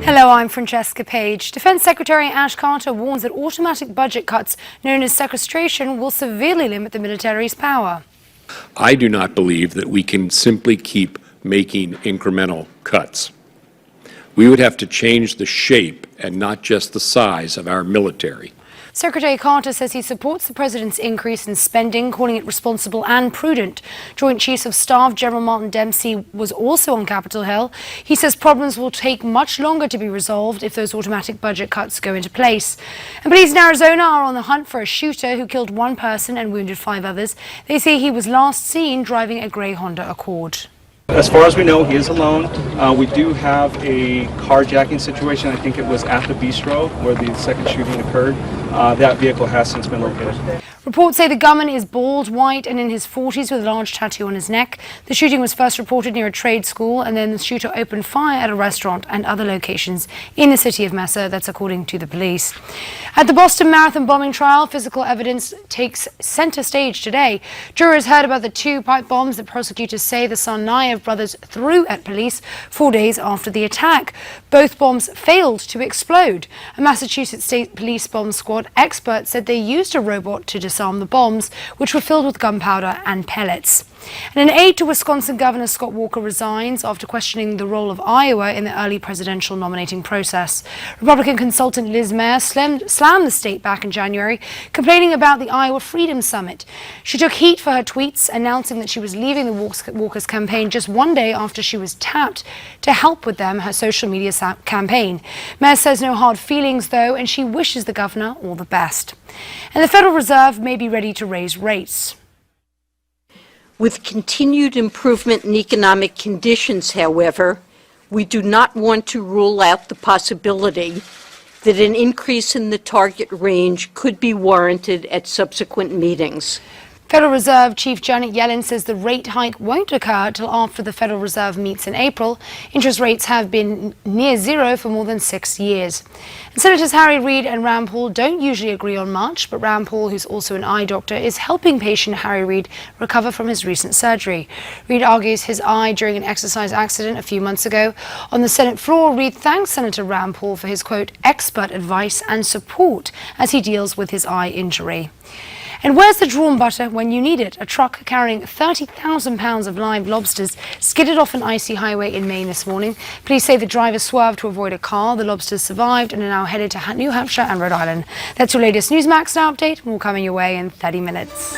Hello, I'm Francesca Page. Defense Secretary Ash Carter warns that automatic budget cuts, known as sequestration, will severely limit the military's power. I do not believe that we can simply keep making incremental cuts. We would have to change the shape and not just the size of our military. Secretary Carter says he supports the president's increase in spending, calling it responsible and prudent. Joint Chiefs of Staff General Martin Dempsey was also on Capitol Hill. He says problems will take much longer to be resolved if those automatic budget cuts go into place. And police in Arizona are on the hunt for a shooter who killed one person and wounded 5 others. They say he was last seen driving a grey Honda Accord. As far as we know, he is alone. We do have a carjacking situation. I think it was at the bistro where the second shooting occurred. That vehicle has since been located. Reports say the gunman is bald, white and in his 40s with a large tattoo on his neck. The shooting was first reported near a trade school, and then the shooter opened fire at a restaurant and other locations in the city of Mesa. That's according to the police. At the Boston Marathon bombing trial, physical evidence takes center stage today. Jurors heard about the 2 pipe bombs that prosecutors say the Tsarnaev brothers threw at police 4 days after the attack. Both bombs failed to explode. A Massachusetts State Police bomb squad expert said they used a robot to disarm the bombs, which were filled with gunpowder and pellets. And an aide to Wisconsin Governor Scott Walker resigns after questioning the role of Iowa in the early presidential nominating process. Republican consultant Liz Mayer slammed the state back in January, complaining about the Iowa Freedom Summit. She took heat for her tweets, announcing that she was leaving the Walker's campaign just 1 day after she was tapped to help with her social media campaign. Mayer says no hard feelings, though, and she wishes the governor all the best. And the Federal Reserve may be ready to raise rates. With continued improvement in economic conditions, however, we do not want to rule out the possibility that an increase in the target range could be warranted at subsequent meetings. Federal Reserve Chief Janet Yellen says the rate hike won't occur till after the Federal Reserve meets in April. Interest rates have been near zero for more than 6 years. And Senators Harry Reid and Rand Paul don't usually agree on much, but Rand Paul, who's also an eye doctor, is helping patient Harry Reid recover from his recent surgery. Reid argues his eye during an exercise accident a few months ago. On the Senate floor, Reid thanks Senator Rand Paul for his, quote, expert advice and support as he deals with his eye injury. And where's the drawn butter when you need it? A truck carrying 30,000 pounds of live lobsters skidded off an icy highway in Maine this morning. Police say the driver swerved to avoid a car. The lobsters survived and are now headed to New Hampshire and Rhode Island. That's your latest Newsmax Now update. More coming your way in 30 minutes.